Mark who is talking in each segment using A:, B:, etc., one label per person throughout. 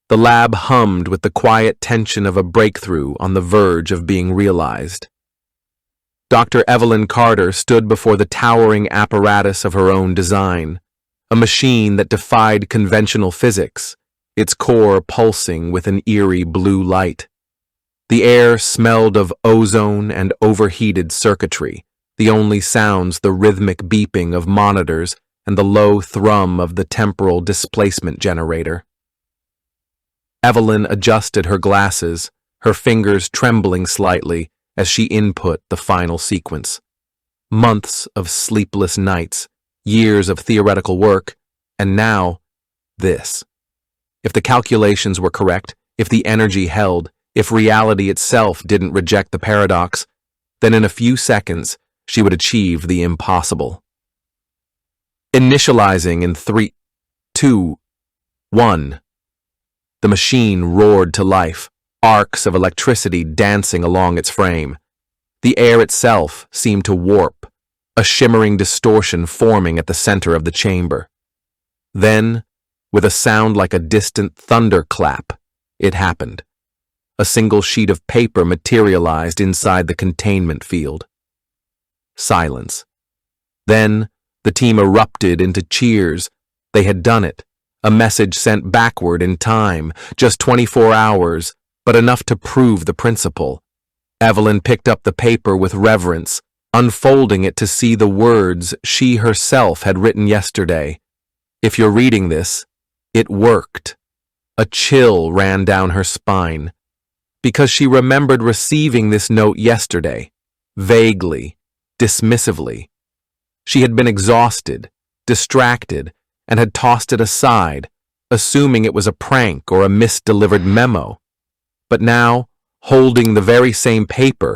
A: The lab hummed with the quiet tension of a breakthrough on the verge of being realized. Dr. Evelyn Carter stood before the towering apparatus of her own design, a machine that defied conventional physics, its core pulsing with an eerie blue light. The air smelled of ozone and overheated circuitry, the only sounds the rhythmic beeping of monitors and the low thrum of the temporal displacement generator. Evelyn adjusted her glasses, her fingers trembling slightly as she input the final sequence. Months of sleepless nights, years of theoretical work, and now, this. If the calculations were correct, if the energy held, if reality itself didn't reject the paradox, then in a few seconds she would achieve the impossible. Initializing in 3, 2, 1. The machine roared to life, arcs of electricity dancing along its frame. The air itself seemed to warp, a shimmering distortion forming at the center of the chamber. Then, with a sound like a distant thunderclap, it happened. A single sheet of paper materialized inside the containment field. Silence. Then, the team erupted into cheers. They had done it. A message sent backward in time, just 24 hours, but enough to prove the principle. Evelyn picked up the paper with reverence, unfolding it to see the words she herself had written yesterday. If you're reading this, it worked. A chill ran down her spine, because she remembered receiving this note yesterday, vaguely, dismissively. She had been exhausted, distracted, and had tossed it aside, assuming it was a prank or a misdelivered memo. But now, holding the very same paper,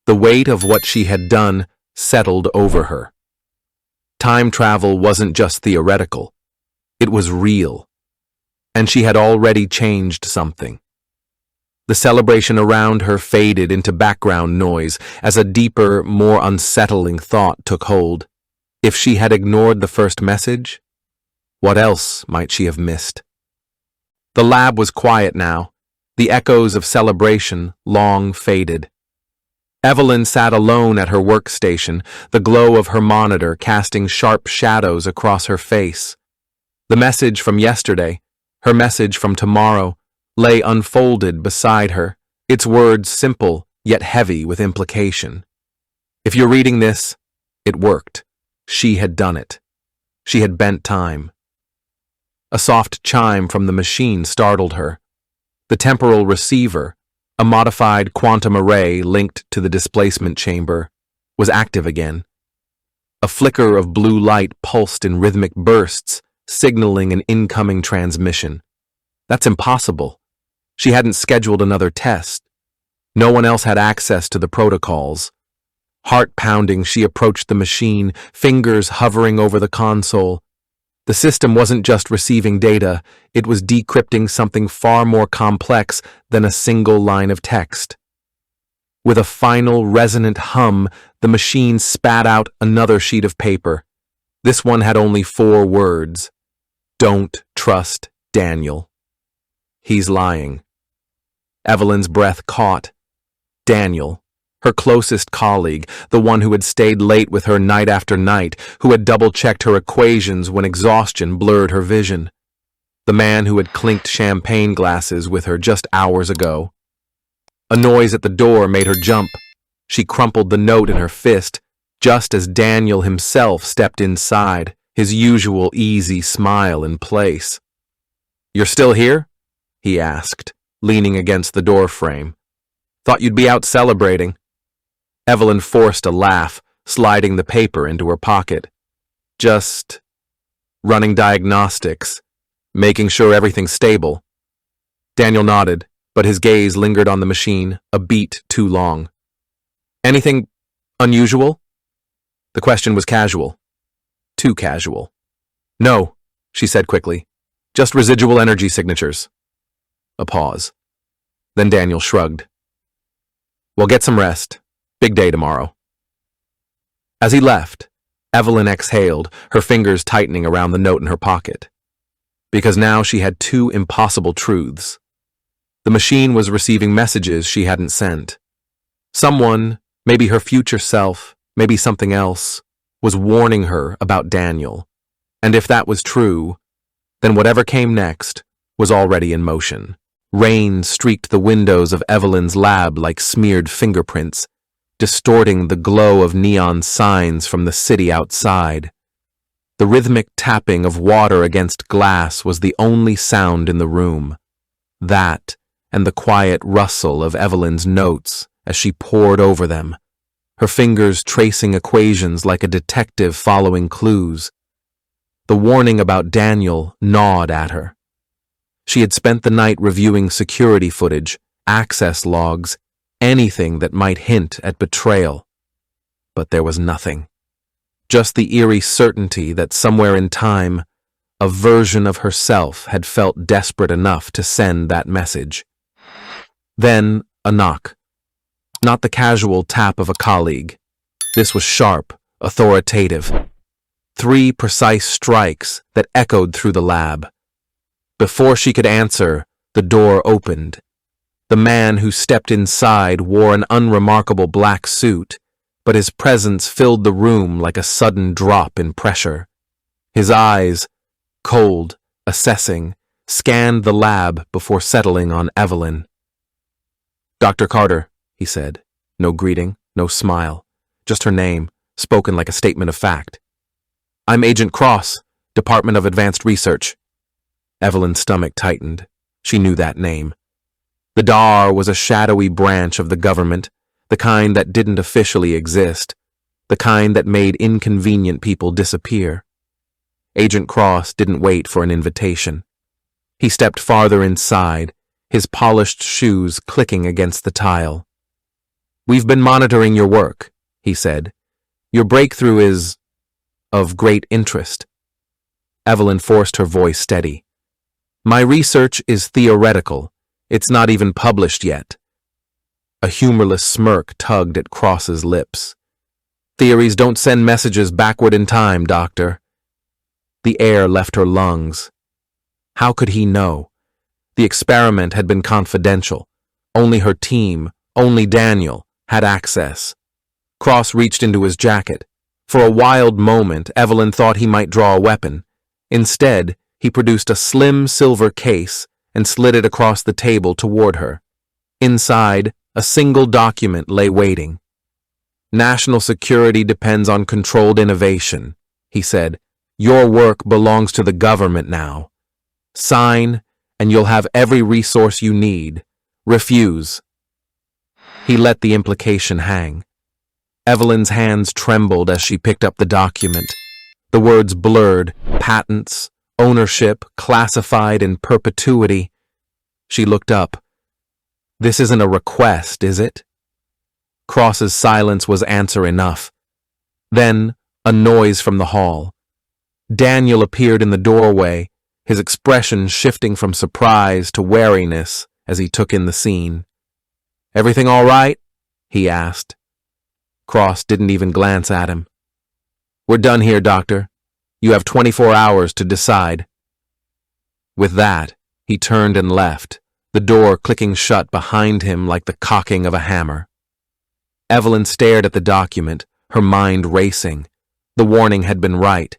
A: the weight of what she had done settled over her. Time travel wasn't just theoretical, it was real, and she had already changed something. The celebration around her faded into background noise as a deeper, more unsettling thought took hold. If she had ignored the first message, what else might she have missed? The lab was quiet now, the echoes of celebration long faded. Evelyn sat alone at her workstation, the glow of her monitor casting sharp shadows across her face. The message from yesterday, her message from tomorrow, lay unfolded beside her, its words simple yet heavy with implication. If you're reading this, it worked. She had done it. She had bent time. A soft chime from the machine startled her. The temporal receiver, a modified quantum array linked to the displacement chamber, was active again. A flicker of blue light pulsed in rhythmic bursts, signaling an incoming transmission. That's impossible. She hadn't scheduled another test. No one else had access to the protocols. Heart-pounding, she approached the machine, fingers hovering over the console. The system wasn't just receiving data, it was decrypting something far more complex than a single line of text. With a final resonant hum, the machine spat out another sheet of paper. This one had only 4 words. Don't trust Daniel. He's lying. Evelyn's breath caught. Daniel, her closest colleague, the one who had stayed late with her night after night, who had double-checked her equations when exhaustion blurred her vision. The man who had clinked champagne glasses with her just hours ago. A noise at the door made her jump. She crumpled the note in her fist, just as Daniel himself stepped inside, his usual easy smile in place. "You're still here?" he asked, leaning against the door frame. "Thought you'd be out celebrating." Evelyn forced a laugh, sliding the paper into her pocket. "Just running diagnostics, making sure everything's stable." Daniel nodded, but his gaze lingered on the machine, a beat too long. "Anything unusual?" The question was casual. Too casual. "No," she said quickly. "Just residual energy signatures." A pause. Then Daniel shrugged. "Well, get some rest. Big day tomorrow." As he left, Evelyn exhaled, her fingers tightening around the note in her pocket. because now she had two impossible truths. The machine was receiving messages she hadn't sent. Someone, maybe her future self, maybe something else, was warning her about Daniel. And if that was true, then whatever came next was already in motion. Rain streaked the windows of Evelyn's lab like smeared fingerprints, distorting the glow of neon signs from the city outside. The rhythmic tapping of water against glass was the only sound in the room. That and the quiet rustle of Evelyn's notes as she pored over them, her fingers tracing equations like a detective following clues. The warning about Daniel gnawed at her. She had spent the night reviewing security footage, access logs, anything that might hint at betrayal. But there was nothing. Just the eerie certainty that somewhere in time, a version of herself had felt desperate enough to send that message. Then a knock. Not the casual tap of a colleague. This was sharp, authoritative. 3 precise strikes that echoed through the lab. Before she could answer, the door opened. The man who stepped inside wore an unremarkable black suit, but his presence filled the room like a sudden drop in pressure. His eyes, cold, assessing, scanned the lab before settling on Evelyn. "Dr. Carter," he said. No greeting, no smile, just her name, spoken like a statement of fact. "I'm Agent Cross, Department of Advanced Research." Evelyn's stomach tightened. She knew that name. The DAR was a shadowy branch of the government, the kind that didn't officially exist, the kind that made inconvenient people disappear. Agent Cross didn't wait for an invitation. He stepped farther inside, his polished shoes clicking against the tile. "We've been monitoring your work," he said. "Your breakthrough is of great interest." Evelyn forced her voice steady. "My research is theoretical. It's not even published yet." A humorless smirk tugged at Cross's lips. "Theories don't send messages backward in time, Doctor." The air left her lungs. How could he know? The experiment had been confidential. Only her team, only Daniel, had access. Cross reached into his jacket. For a wild moment, Evelyn thought he might draw a weapon. Instead, he produced a slim silver case and slid it across the table toward her. Inside, a single document lay waiting. "National security depends on controlled innovation," he said. "Your work belongs to the government now. Sign, and you'll have every resource you need. Refuse." He let the implication hang. Evelyn's hands trembled as she picked up the document. The words blurred: patents, ownership, classified in perpetuity. She looked up. "This isn't a request, is it?" Cross's silence was answer enough. Then, a noise from the hall. Daniel appeared in the doorway, his expression shifting from surprise to wariness as he took in the scene. "Everything all right?" he asked. Cross didn't even glance at him. "We're done here, Doctor. You have 24 hours to decide." With that, he turned and left, the door clicking shut behind him like the cocking of a hammer. Evelyn stared at the document, her mind racing. The warning had been right.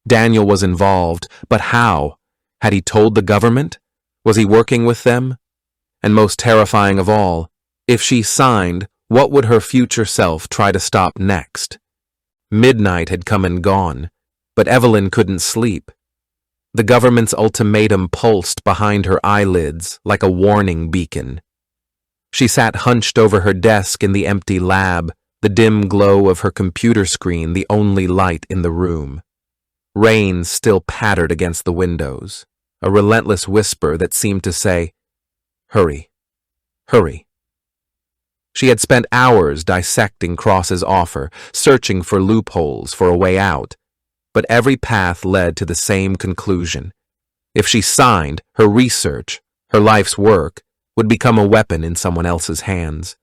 A: Daniel was involved, but how? Had he told the government? Was he working with them? And most terrifying of all, if she signed, what would her future self try to stop next? Midnight had come and gone, but Evelyn couldn't sleep. The government's ultimatum pulsed behind her eyelids like a warning beacon. She sat hunched over her desk in the empty lab, the dim glow of her computer screen the only light in the room. Rain still pattered against the windows, a relentless whisper that seemed to say, "Hurry, hurry." She had spent hours dissecting Cross's offer, searching for loopholes for a way out, but every path led to the same conclusion. If she signed, her research, her life's work, would become a weapon in someone else's hands.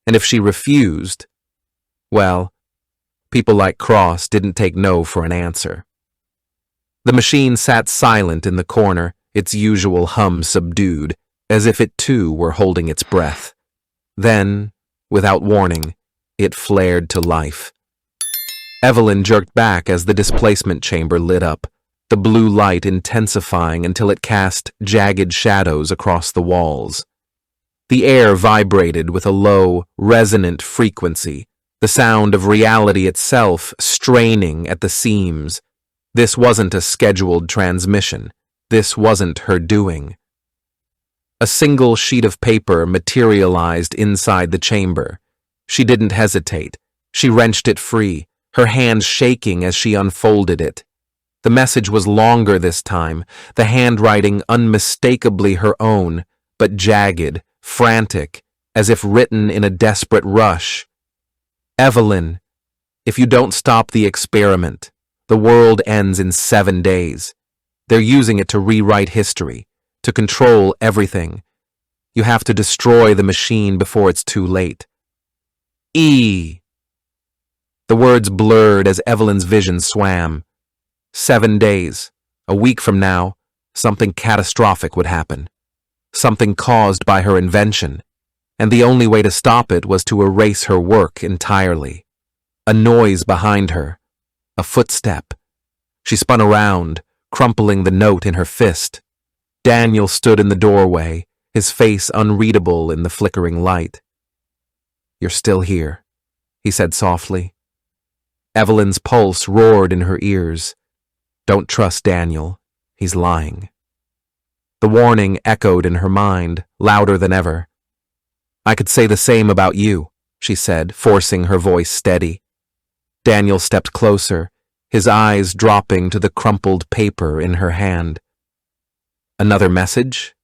A: And if she refused, well, people like Cross didn't take no for an answer. The machine sat silent in the corner, its usual hum subdued, as if it too were holding its breath. Then, without warning, it flared to life. Evelyn jerked back as the displacement chamber lit up, the blue light intensifying until it cast jagged shadows across the walls. The air vibrated with a low, resonant frequency, the sound of reality itself straining at the seams. This wasn't a scheduled transmission. This wasn't her doing. A single sheet of paper materialized inside the chamber. She didn't hesitate. She wrenched it free, her hands shaking as she unfolded it. The message was longer this time, the handwriting unmistakably her own, but jagged, frantic, as if written in a desperate rush. Evelyn, if you don't stop the experiment, the world ends in 7 days. They're using it to rewrite history, to control everything. You have to destroy the machine before it's too late. E. The words blurred as Evelyn's vision swam. 7 days, a week from now, something catastrophic would happen. Something caused by her invention, and the only way to stop it was to erase her work entirely. A noise behind her, a footstep. She spun around, crumpling the note in her fist. Daniel stood in the doorway, his face unreadable in the flickering light. "You're still here," he said softly. Evelyn's pulse roared in her ears. Don't trust Daniel. He's lying. The warning echoed in her mind, louder than ever. "I could say the same about you," she said, forcing her voice steady. Daniel stepped closer, his eyes dropping to the crumpled paper in her hand. "Another message?"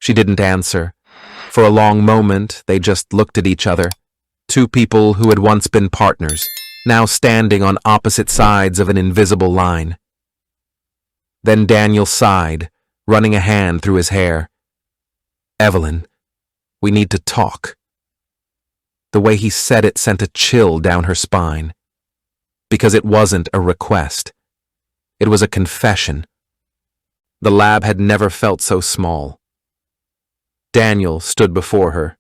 A: She didn't answer. For a long moment, they just looked at each other. Two people who had once been partners, now standing on opposite sides of an invisible line. Then Daniel sighed, running a hand through his hair. "Evelyn, we need to talk." The way he said it sent a chill down her spine. Because it wasn't a request. It was a confession. The lab had never felt so small. Daniel stood before her,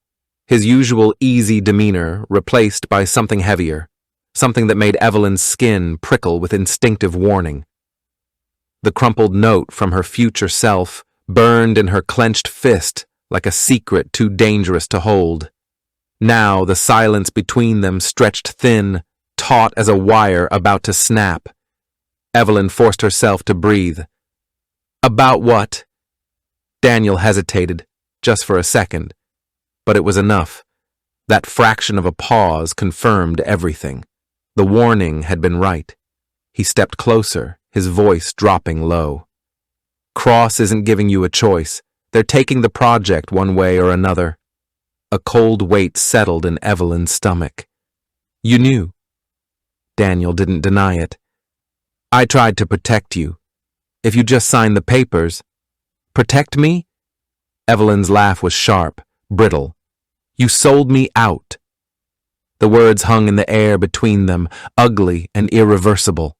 A: his usual easy demeanor replaced by something heavier, something that made Evelyn's skin prickle with instinctive warning. The crumpled note from her future self burned in her clenched fist like a secret too dangerous to hold. Now the silence between them stretched thin, taut as a wire about to snap. Evelyn forced herself to breathe. "About what?" Daniel hesitated, just for a second. But it was enough. That fraction of a pause confirmed everything. The warning had been right. He stepped closer, his voice dropping low. "Cross isn't giving you a choice. They're taking the project one way or another." A cold weight settled in Evelyn's stomach. "You knew." Daniel didn't deny it. "I tried to protect you. If you just signed the papers." "Protect me?" Evelyn's laugh was sharp, brittle. "You sold me out." The words hung in the air between them, ugly and irreversible.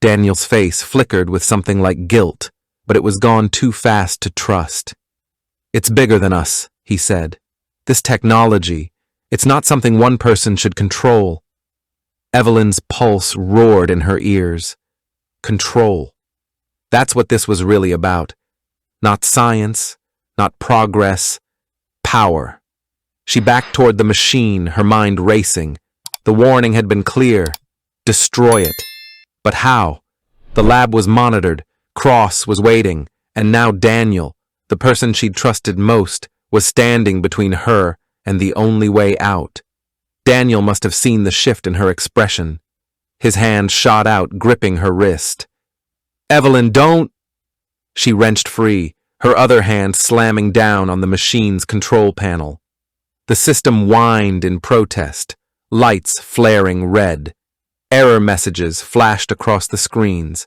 A: Daniel's face flickered with something like guilt, but it was gone too fast to trust. "It's bigger than us," he said. "This technology, it's not something one person should control." Evelyn's pulse roared in her ears. Control. That's what this was really about. Not science, not progress, power. She backed toward the machine, her mind racing. The warning had been clear. Destroy it. But how? The lab was monitored, Cross was waiting, and now Daniel, the person she'd trusted most, was standing between her and the only way out. Daniel must have seen the shift in her expression. His hand shot out, gripping her wrist. "Evelyn, don't!" She wrenched free, her other hand slamming down on the machine's control panel. The system whined in protest, lights flaring red. Error messages flashed across the screens.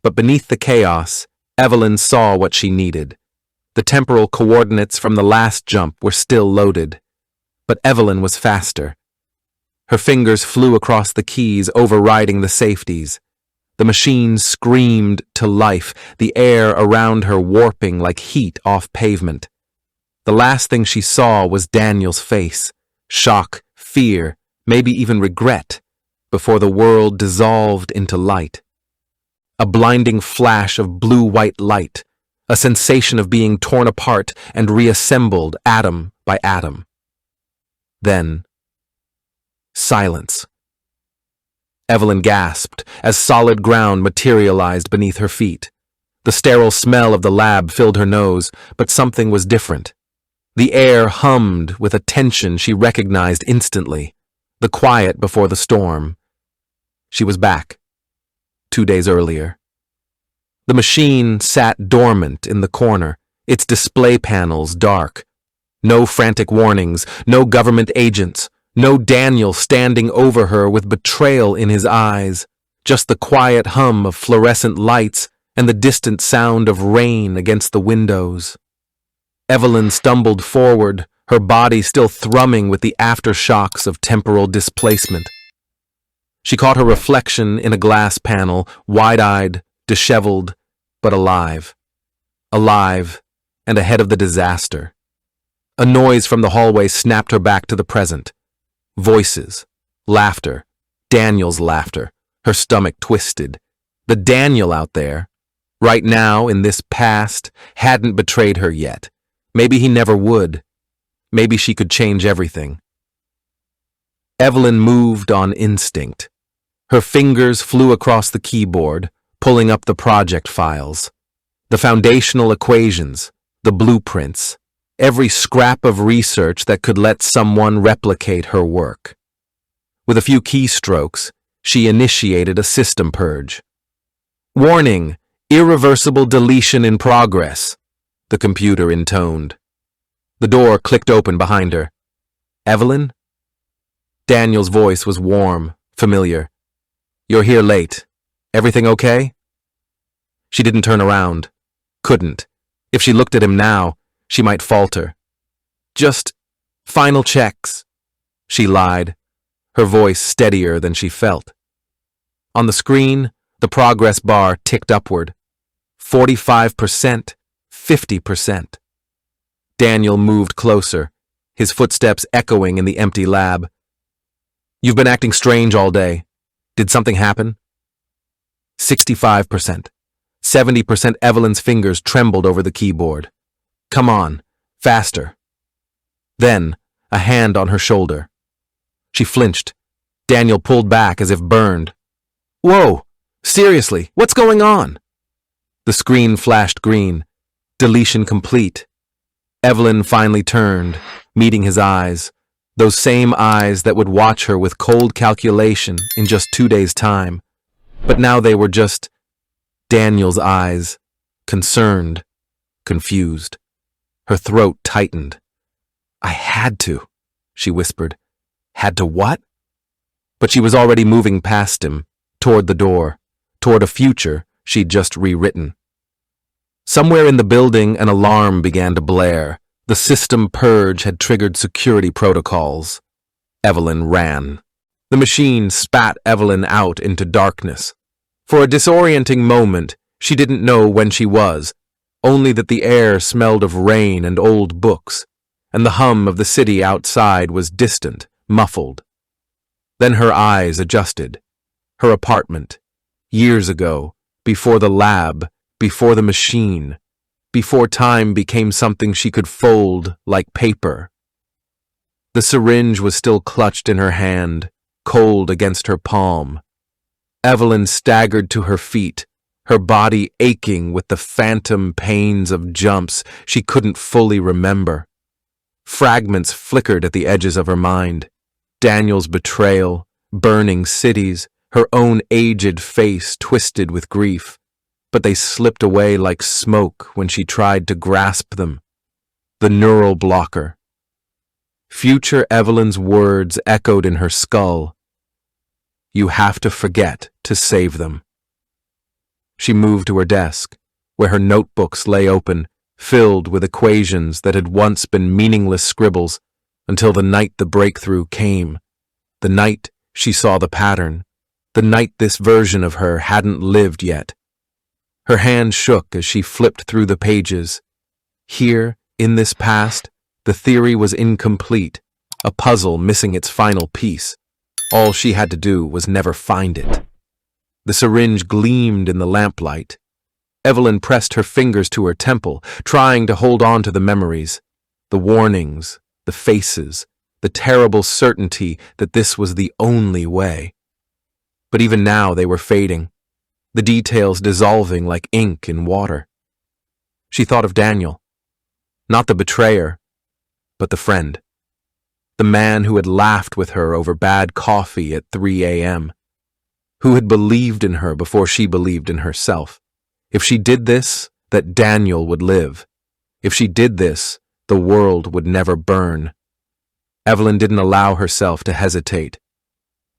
A: But beneath the chaos, Evelyn saw what she needed. The temporal coordinates from the last jump were still loaded. But Evelyn was faster. Her fingers flew across the keys, overriding the safeties. The machine screamed to life, the air around her warping like heat off pavement. The last thing she saw was Daniel's face, shock, fear, maybe even regret, before the world dissolved into light. A blinding flash of blue-white light, a sensation of being torn apart and reassembled atom by atom. Then, silence. Evelyn gasped as solid ground materialized beneath her feet. The sterile smell of the lab filled her nose, but something was different. The air hummed with a tension she recognized instantly, the quiet before the storm. She was back, 2 days earlier. The machine sat dormant in the corner, its display panels dark. No frantic warnings, no government agents, no Daniel standing over her with betrayal in his eyes, just the quiet hum of fluorescent lights and the distant sound of rain against the windows. Evelyn stumbled forward, her body still thrumming with the aftershocks of temporal displacement. She caught her reflection in a glass panel, wide-eyed, disheveled, but alive. Alive, and ahead of the disaster. A noise from the hallway snapped her back to the present. Voices, laughter, Daniel's laughter, her stomach twisted. The Daniel out there, right now in this past, hadn't betrayed her yet. Maybe he never would. Maybe she could change everything. Evelyn moved on instinct. Her fingers flew across the keyboard, pulling up the project files. The foundational equations, the blueprints, every scrap of research that could let someone replicate her work. With a few keystrokes, she initiated a system purge. Warning, irreversible deletion in progress, the computer intoned. The door clicked open behind her. Evelyn? Daniel's voice was warm, familiar. You're here late. Everything okay? She didn't turn around. Couldn't. If she looked at him now, she might falter. Just final checks, she lied, her voice steadier than she felt. On the screen, the progress bar ticked upward. 45%, 50%. Daniel moved closer, his footsteps echoing in the empty lab. You've been acting strange all day. Did something happen? 65%. 70%. Evelyn's fingers trembled over the keyboard. Come on, faster. Then, a hand on her shoulder. She flinched. Daniel pulled back as if burned. Whoa! Seriously, what's going on? The screen flashed green. Deletion complete. Evelyn finally turned, meeting his eyes. Those same eyes that would watch her with cold calculation in just 2 days' time. But now they were just Daniel's eyes, concerned, confused. Her throat tightened. I had to, she whispered. Had to what? But she was already moving past him, toward the door, toward a future she'd just rewritten. Somewhere in the building, an alarm began to blare. The system purge had triggered security protocols. Evelyn ran. The machine spat Evelyn out into darkness. For a disorienting moment, she didn't know when she was, only that the air smelled of rain and old books, and the hum of the city outside was distant, muffled. Then her eyes adjusted. Her apartment, years ago, before the lab, before the machine, before time became something she could fold like paper. The syringe was still clutched in her hand, cold against her palm. Evelyn staggered to her feet, her body aching with the phantom pains of jumps she couldn't fully remember. Fragments flickered at the edges of her mind. Daniel's betrayal, burning cities, her own aged face twisted with grief. But they slipped away like smoke when she tried to grasp them. The neural blocker. Future Evelyn's words echoed in her skull. You have to forget to save them. She moved to her desk, where her notebooks lay open, filled with equations that had once been meaningless scribbles, until the night the breakthrough came, the night she saw the pattern, the night this version of her hadn't lived yet. Her hand shook as she flipped through the pages. Here, in this past, the theory was incomplete, a puzzle missing its final piece. All she had to do was never find it. The syringe gleamed in the lamplight. Evelyn pressed her fingers to her temple, trying to hold on to the memories, the warnings, the faces, the terrible certainty that this was the only way. But even now they were fading, the details dissolving like ink in water. She thought of Daniel, not the betrayer, but the friend, the man who had laughed with her over bad coffee at 3 a.m., who had believed in her before she believed in herself. If she did this, that Daniel would live. If she did this, the world would never burn. Evelyn didn't allow herself to hesitate.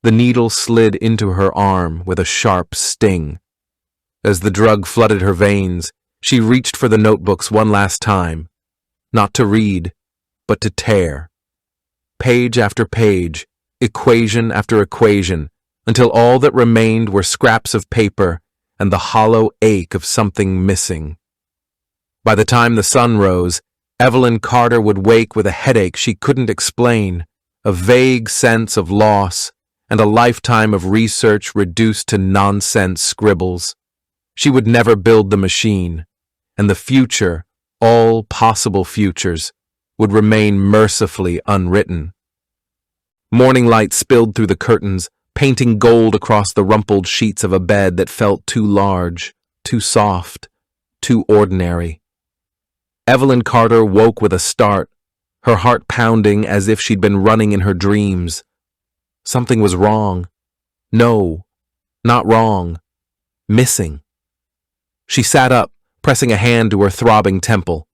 A: The needle slid into her arm with a sharp sting. As the drug flooded her veins, she reached for the notebooks one last time, not to read, but to tear. Page after page, equation after equation, until all that remained were scraps of paper and the hollow ache of something missing. By the time the sun rose, Evelyn Carter would wake with a headache she couldn't explain, a vague sense of loss, and a lifetime of research reduced to nonsense scribbles. She would never build the machine, and the future, all possible futures, would remain mercifully unwritten. Morning light spilled through the curtains, painting gold across the rumpled sheets of a bed that felt too large, too soft, too ordinary. Evelyn Carter woke with a start, her heart pounding as if she'd been running in her dreams. Something was wrong. No, not wrong. Missing. She sat up, pressing a hand to her throbbing temple.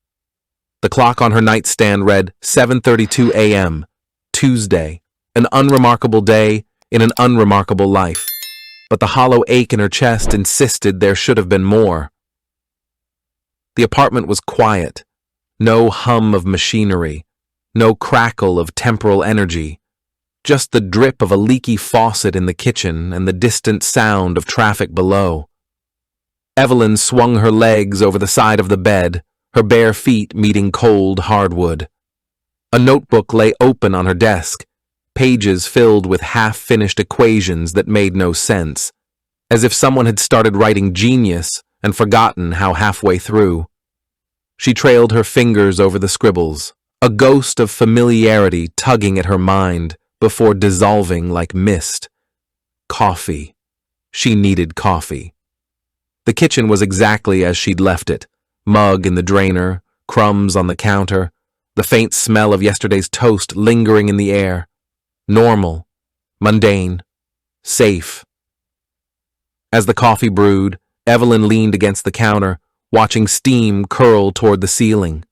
A: The clock on her nightstand read 7:32 a.m., Tuesday, an unremarkable day in an unremarkable life. But the hollow ache in her chest insisted there should have been more. The apartment was quiet. No hum of machinery. No crackle of temporal energy. Just the drip of a leaky faucet in the kitchen and the distant sound of traffic below. Evelyn swung her legs over the side of the bed, her bare feet meeting cold hardwood. A notebook lay open on her desk, pages filled with half-finished equations that made no sense, as if someone had started writing genius and forgotten how halfway through. She trailed her fingers over the scribbles, a ghost of familiarity tugging at her mind before dissolving like mist. Coffee. She needed coffee. The kitchen was exactly as she'd left it, mug in the drainer, crumbs on the counter, the faint smell of yesterday's toast lingering in the air. Normal, mundane, safe. As the coffee brewed, Evelyn leaned against the counter, watching steam curl toward the ceiling.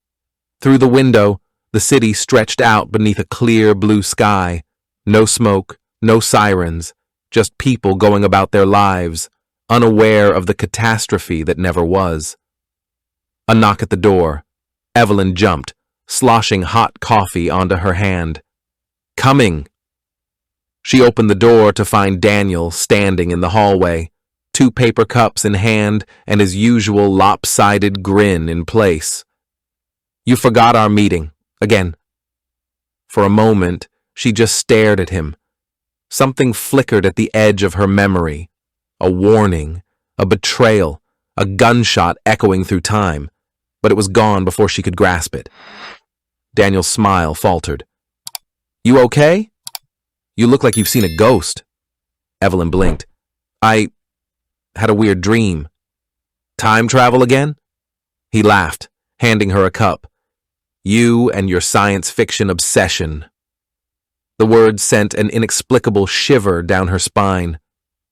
A: Through the window, the city stretched out beneath a clear blue sky. No smoke, no sirens, just people going about their lives, unaware of the catastrophe that never was. A knock at the door. Evelyn jumped, sloshing hot coffee onto her hand. Coming! She opened the door to find Daniel standing in the hallway, 2 paper cups in hand and his usual lopsided grin in place. You forgot our meeting. Again. For a moment, she just stared at him. Something flickered at the edge of her memory. A warning, a betrayal, a gunshot echoing through time, but it was gone before she could grasp it. Daniel's smile faltered. You okay? You look like you've seen a ghost. Evelyn blinked. I had a weird dream. Time travel again? He laughed, handing her a cup. You and your science fiction obsession. The words sent an inexplicable shiver down her spine.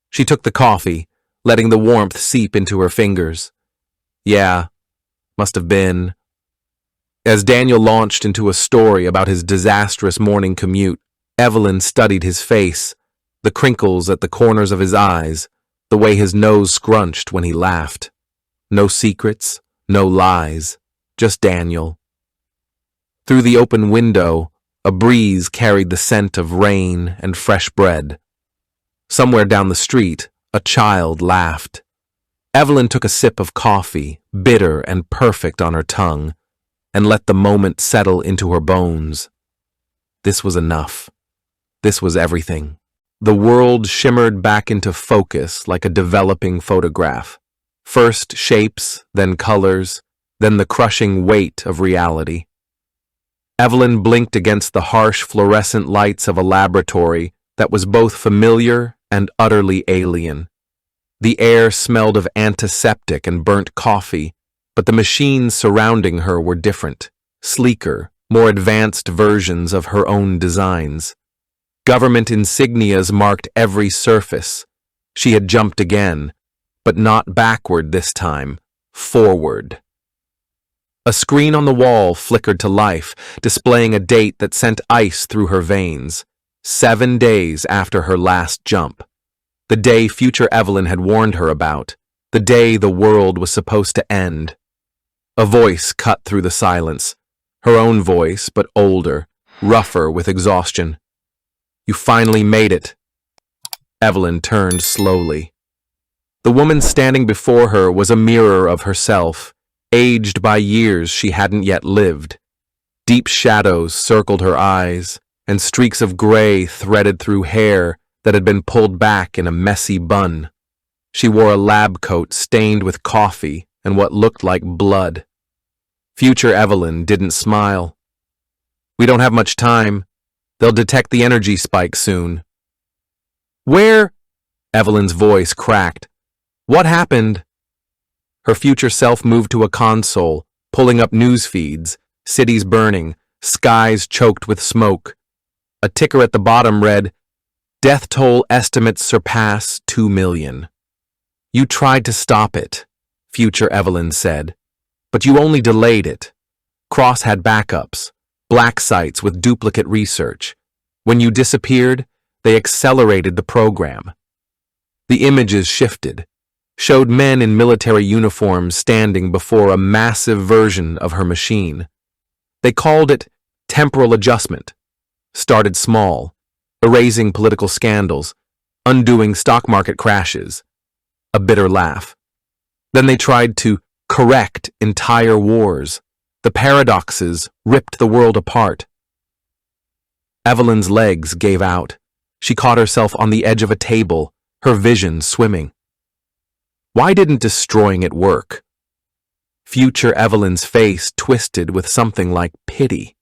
A: She took the coffee, letting the warmth seep into her fingers. Yeah, must have been. As Daniel launched into a story about his disastrous morning commute, Evelyn studied his face, the crinkles at the corners of his eyes, the way his nose scrunched when he laughed. No secrets, no lies, just Daniel. Through the open window, a breeze carried the scent of rain and fresh bread. Somewhere down the street, a child laughed. Evelyn took a sip of coffee, bitter and perfect on her tongue, and let the moment settle into her bones. This was enough. This was everything. The world shimmered back into focus like a developing photograph. First shapes, then colors, then the crushing weight of reality. Evelyn blinked against the harsh fluorescent lights of a laboratory that was both familiar and utterly alien. The air smelled of antiseptic and burnt coffee, but the machines surrounding her were different, sleeker, more advanced versions of her own designs. Government insignias marked every surface. She had jumped again, but not backward this time, forward. A screen on the wall flickered to life, displaying a date that sent ice through her veins. 7 days after her last jump. The day future Evelyn had warned her about. The day the world was supposed to end. A voice cut through the silence. Her own voice, but older, rougher with exhaustion. "You finally made it." Evelyn turned slowly. The woman standing before her was a mirror of herself, aged by years she hadn't yet lived. Deep shadows circled her eyes, and streaks of gray threaded through hair that had been pulled back in a messy bun. She wore a lab coat stained with coffee and what looked like blood. Future Evelyn didn't smile. "We don't have much time. They'll detect the energy spike soon." "Where?" Evelyn's voice cracked. "What happened?" Her future self moved to a console, pulling up news feeds, cities burning, skies choked with smoke. A ticker at the bottom read, "Death toll estimates surpass 2 million. "You tried to stop it," future Evelyn said, "but you only delayed it. Cross had backups, black sites with duplicate research. When you disappeared, they accelerated the program." The images shifted, showed men in military uniforms standing before a massive version of her machine. They called it temporal adjustment. Started small, erasing political scandals, undoing stock market crashes. A bitter laugh. Then they tried to correct entire wars. The paradoxes ripped the world apart. Evelyn's legs gave out. She caught herself on the edge of a table, her vision swimming. Why didn't destroying it work? Future Evelyn's face twisted with something like pity.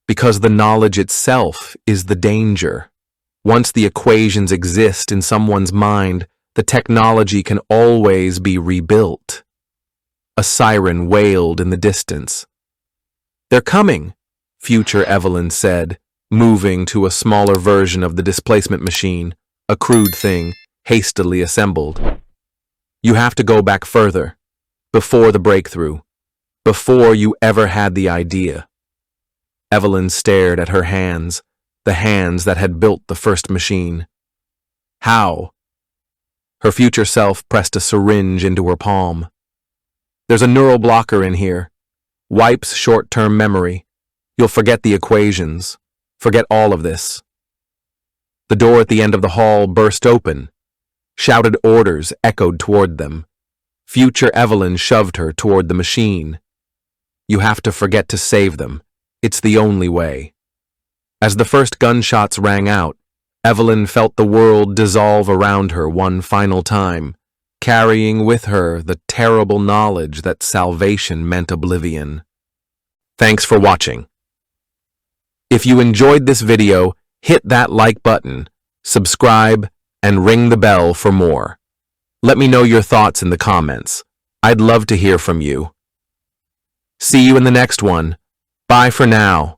A: Because the knowledge itself is the danger. Once the equations exist in someone's mind, the technology can always be rebuilt. A siren wailed in the distance. "They're coming," future Evelyn said, moving to a smaller version of the displacement machine, a crude thing, hastily assembled. "You have to go back further, before the breakthrough, before you ever had the idea." Evelyn stared at her hands, the hands that had built the first machine. "How?" Her future self pressed a syringe into her palm. "There's a neural blocker in here. Wipes short-term memory. You'll forget the equations. Forget all of this." The door at the end of the hall burst open. Shouted orders echoed toward them. Future Evelyn shoved her toward the machine. "You have to forget to save them. It's the only way." As the first gunshots rang out, Evelyn felt the world dissolve around her one final time, carrying with her the terrible knowledge that salvation meant oblivion. Thanks for watching. If you enjoyed this video, hit that like button, subscribe, and ring the bell for more. Let me know your thoughts in the comments. I'd love to hear from you. See you in the next one. Bye for now.